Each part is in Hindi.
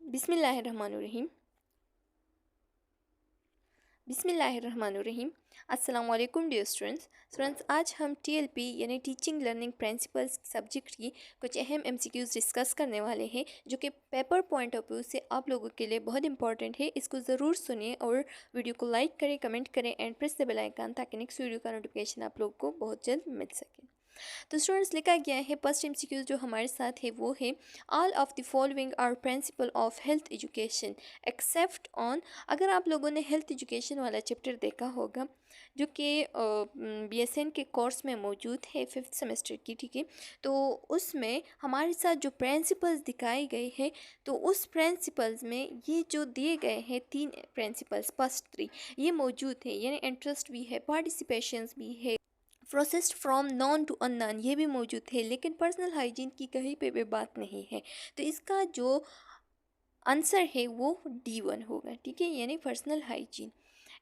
बिस्मिल्लाहिर्रहमानुर्रहीम। बिस्मिल्लाहिर्रहमानुर्रहीम। अस्सलाम वालेकुम डियर स्टूडेंट्स। आज हम टीएलपी यानी टीचिंग लर्निंग प्रिंसिपल्स सब्जेक्ट की कुछ अहम एमसीक्यूज़ डिस्कस करने वाले हैं, जो कि पेपर पॉइंट ऑफ व्यू से आप लोगों के लिए बहुत इंपॉर्टेंट है। इसको ज़रूर सुनिए और वीडियो को लाइक करें, कमेंट करें and press the bell icon, ताकि नेक्स्ट वीडियो का नोटिफिकेशन आप लोगों को बहुत जल्द मिल सके। तो स्टूडेंट्स, लिखा गया है फर्स्ट एमसीक्यू जो हमारे साथ है वो है all of the following are principle of health education except one. अगर आप लोगों ने हेल्थ एजुकेशन वाला चैप्टर देखा होगा, जो कि बीएसएन के कोर्स में मौजूद है 5th सेमेस्टर की, ठीक है, तो उसमें हमारे साथ जो प्रिंसिपल्स दिखाए गए हैं, तो उस प्रिंसिपल्स में ये जो दिए गए हैं 3 प्रिंसिपल्स, फर्स्ट 3 ये मौजूद है, यानी इंटरेस्ट भी है, पार्टिसिपेशंस भी है, processed from known to unknown ये भी मौजूद है, लेकिन पर्सनल हाइजीन की कहीं पे भी बात नहीं है। तो इसका जो आंसर है वो D1 होगा, ठीक है, यानी personal hygiene.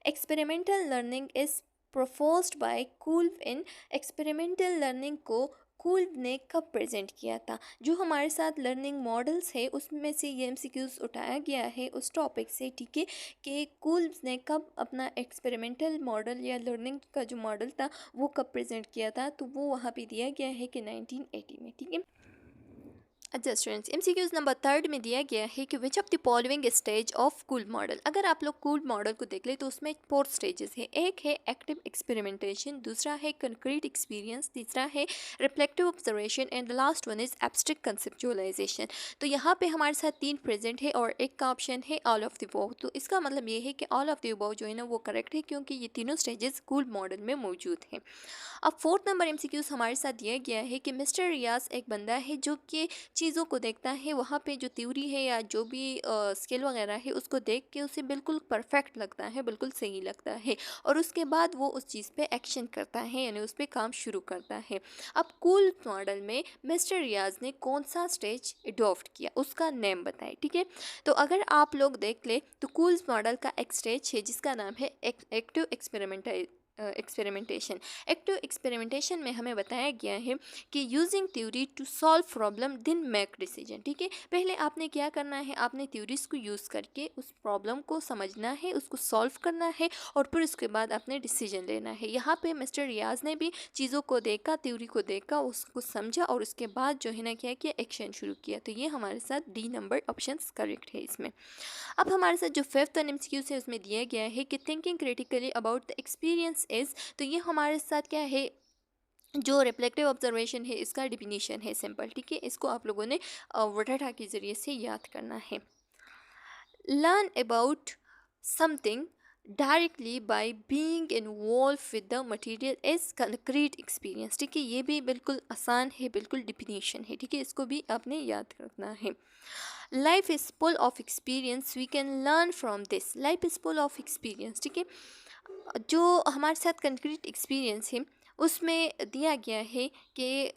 Experimental learning is proposed by Kolb in. Experimental learning को कूल्ब ने कब प्रेजेंट किया था? जो हमारे साथ लर्निंग मॉडल्स है उसमें से ये एमसीक्यूज उठाया गया है उस टॉपिक से, ठीक है, कि कूल्ब ने कब अपना एक्सपेरिमेंटल मॉडल या लर्निंग का जो मॉडल था वो कब प्रेजेंट किया था? तो वो वहाँ पे दिया गया है कि 1980 में, ठीक है। अच्छा स्टूडेंट्स, एमसीक्यूज नंबर 3 में दिया गया है कि which of the following stage of Kolb model. अगर आप लोग कूल्ब मॉडल को देख ले तो उसमें 4 स्टेजेस है। एक है एक्टिव एक्सपेरिमेंटेशन, दूसरा है कंक्रीट एक्सपीरियंस, तीसरा है reflective observation and the last one is abstract conceptualisation. तो यहाँ पे हमारे साथ 3 प्रेजेंट है और एक का ऑप्शन है ऑल ऑफ द अबव। तो इसका मतलब ये है कि ऑल ऑफ द अबव जो है ना वो करेक्ट है, क्योंकि ये तीनों स्टेजेस कूल्ब मॉडल में मौजूद हैं। अब 4th नंबर एमसीक्यूज हमारे साथ दिया गया है कि मिस्टर रियाज एक बंदा है जो कि चीज़ों को देखता है, वहाँ पे जो थ्योरी है या जो भी स्किल वगैरह है उसको देख के उसे बिल्कुल परफेक्ट लगता है, बिल्कुल सही लगता है, और उसके बाद वो उस चीज़ पे एक्शन करता है, यानी उस पर काम शुरू करता है। अब कूल्ब मॉडल में मिस्टर रियाज ने कौन सा स्टेज अडॉप्ट किया, उसका नेम बताए, ठीक है। तो अगर आप लोग देख ले तो कूल्ब मॉडल का एक स्टेज है जिसका नाम है एक्टिव एक्सपेरिमेंटेशन। एक्टिव एक्सपेरिमेंटेशन में हमें बताया गया है कि using theory to solve problem then make decision, ठीक है। पहले आपने क्या करना है, आपने थ्योरीज को यूज़ करके उस प्रॉब्लम को समझना है, उसको सॉल्व करना है, और फिर उसके बाद आपने डिसीजन लेना है। यहाँ पे मिस्टर रियाज ने भी चीज़ों को देखा, थ्योरी को देखा, उसको समझा, और उसके बाद जो है ना क्या किया, एक्शन शुरू किया। तो ये हमारे साथ D नंबर ऑप्शन करेक्ट है इसमें। अब हमारे साथ जो 5th एमसीक्यूज है उसमें दिया गया है कि thinking critically about the experience is. तो ये हमारे साथ क्या है, जो रिफ्लेक्टिव ऑब्जर्वेशन है इसका डिफिनीशन है सिंपल, ठीक है। इसको आप लोगों ने वटाठा के ज़रिए से याद करना है। Learn about something directly by being involve with the material is concrete experience, ठीक है। ये भी बिल्कुल आसान है, बिल्कुल डिफिनीशन है, ठीक है, इसको भी आपने याद रखना है। Life is full of experience, we can learn from this. Life is full of experience, ठीक है। जो हमारे साथ कंक्रीट एक्सपीरियंस है उसमें दिया गया है कि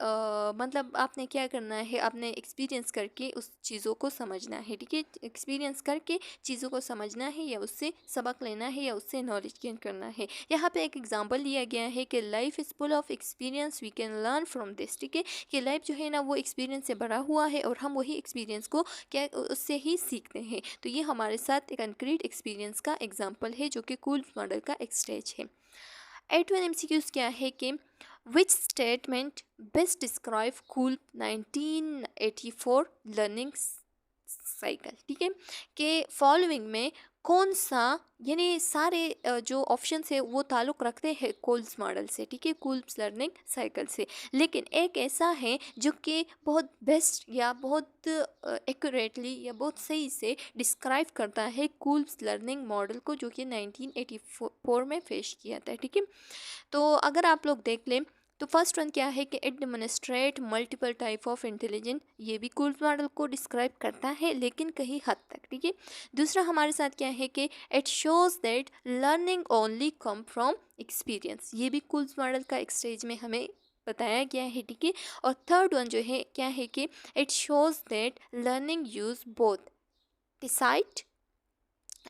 मतलब आपने क्या करना है, आपने एक्सपीरियंस करके उस चीज़ों को समझना है, ठीक है। एक्सपीरियंस करके चीज़ों को समझना है, या उससे सबक लेना है, या उससे नॉलेज गेन करना है। यहाँ पे एक एग्जांपल लिया गया है कि life is full of experience, we can learn from this, ठीक है, कि लाइफ जो है ना वो एक्सपीरियंस से भरा हुआ है और हम वही एक्सपीरियंस को क्या उससे ही सीखते हैं। तो ये हमारे साथ एक कंक्रीट एक्सपीरियंस का एग्जाम्पल है, जो कि कूल्ब मॉडल का एक स्टेज है। 8th एमसीक्यूज क्या है कि which statement best describe Kolb 1984 learning cycle, ठीक है, कि फॉलोइंग में कौन सा, यानी सारे जो ऑप्शन है वो ताल्लुक़ रखते हैं कूल्ब मॉडल से, ठीक है, कूल्ब लर्निंग साइकिल से, लेकिन एक ऐसा है जो कि बहुत बेस्ट या बहुत एक्यूरेटली या बहुत सही से डिस्क्राइब करता है कूल्ब लर्निंग मॉडल को, जो कि 1984 में पेश किया था, ठीक है। तो अगर आप लोग देख लें तो फर्स्ट वन क्या है कि it demonstrate multiple type of intelligence, ये भी कूल्ब मॉडल को डिस्क्राइब करता है लेकिन कहीं हद तक, ठीक है। दूसरा हमारे साथ क्या है कि it shows that learning only come from experience, ये भी कूल्ब मॉडल का एक स्टेज में हमें बताया गया है, ठीक है। और थर्ड वन जो है क्या है कि it shows that learning use both tacit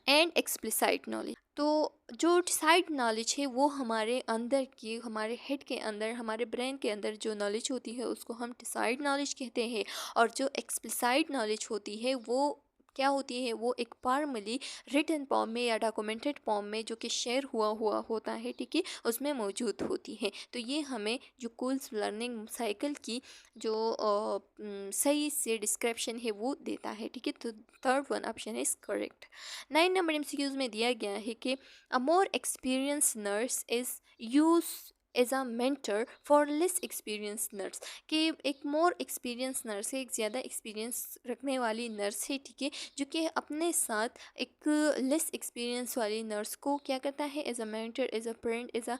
and explicit knowledge. तो जो डिसाइड नॉलेज है वो हमारे अंदर की, हमारे हेड के अंदर, हमारे ब्रेन के अंदर जो नॉलेज होती है उसको हम डिसाइड नॉलेज कहते हैं, और जो एक्सप्लिसाइट नॉलेज होती है वो क्या होती है, वो एक फॉर्मली रिटन फॉर्म में या डॉक्यूमेंटेड फॉर्म में जो कि शेयर हुआ होता है, ठीक है, उसमें मौजूद होती है। तो ये हमें जो कूल्स लर्निंग साइकिल की जो सही से डिस्क्रिप्शन है वो देता है, ठीक है। तो third one option is correct. 9 number MCQs में दिया गया है कि a more experience nurse is use as a mentor for less experience nurse. कि एक मोर एक्सपीरियंस नर्स है, एक ज़्यादा एक्सपीरियंस रखने वाली नर्स है, ठीक है, जो कि अपने साथ एक लेस एक्सपीरियंस वाली नर्स को क्या करता है, as a mentor, as a friend, as a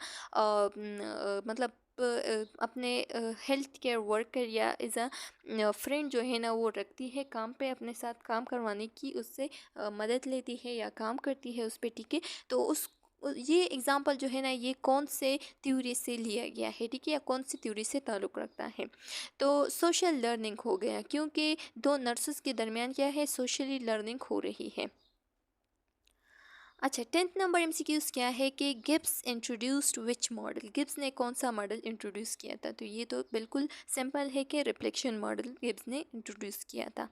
मतलब अपने हेल्थ केयर वर्कर या एज अ फ्रेंड जो है ना वो रखती है काम पे, अपने साथ काम करवाने की उससे मदद लेती है या काम करती है उस पर, ठीक है। तो उस ये एग्ज़ाम्पल जो है ना ये कौन से थ्योरी से लिया गया है, ठीक है, या कौन सी थ्योरी से ताल्लुक़ रखता है। तो सोशल लर्निंग हो गया, क्योंकि दो नर्सेस के दरमियान क्या है, सोशली लर्निंग हो रही है। अच्छा, 10th नंबर एमसीक्यूज क्या है कि Gibbs introduced which model. Gibbs ने कौन सा मॉडल इंट्रोड्यूस किया था, तो ये तो बिल्कुल सिंपल है कि रिफ्लेक्शन मॉडल गिब्स ने इंट्रोड्यूस किया था।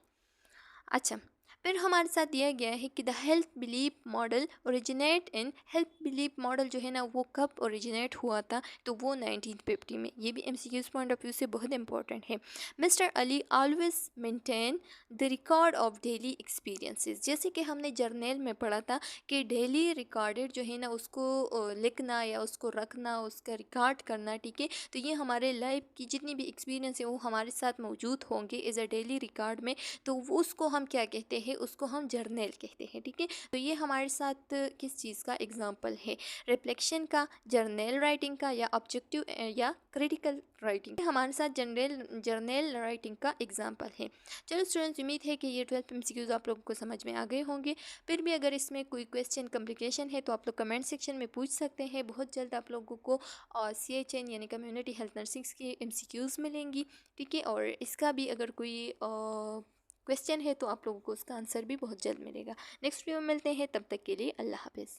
अच्छा, फिर हमारे साथ दिया गया है कि the health belief model originate in, health belief model जो है ना वो कब ओरिजिनेट हुआ था, तो वो 1950 में। ये भी एमसीक्यूज पॉइंट ऑफ व्यू से बहुत इंपॉर्टेंट है। Mister Ali always maintain the record of daily experiences. जैसे कि हमने जर्नल में पढ़ा था कि डेली रिकॉर्डेड जो है ना उसको लिखना या उसको रखना, उसका रिकॉर्ड करना, ठीक है। तो ये हमारे लाइफ की जितनी भी एक्सपीरियंस है वो हमारे साथ मौजूद होंगे एज अ डेली रिकॉर्ड में। तो वो उसको हम क्या कहते हैं, उसको हम जर्नल कहते हैं, ठीक है। तो ये हमारे साथ किस चीज़ का एग्जांपल है, रिफ्लेक्शन का, जर्नल राइटिंग का, या ऑब्जेक्टिव या क्रिटिकल राइटिंग। हमारे साथ जर्नल राइटिंग का एग्जांपल है। चलो स्टूडेंट्स, उम्मीद है कि ये 12 एमसीक्यूज आप लोगों को समझ में आ गए होंगे। फिर भी अगर इसमें कोई क्वेश्चन कम्प्लिकेशन है तो आप लोग कमेंट सेक्शन में पूछ सकते हैं। बहुत जल्द आप लोगों को CHN यानी कम्युनिटी हेल्थ नर्सिंग्स की एमसीक्यूज मिलेंगी, ठीक है। और इसका भी अगर कोई क्वेश्चन है तो आप लोगों को उसका आंसर भी बहुत जल्द मिलेगा। नेक्स्ट वीडियो में मिलते हैं, तब तक के लिए अल्लाह हाफिज़।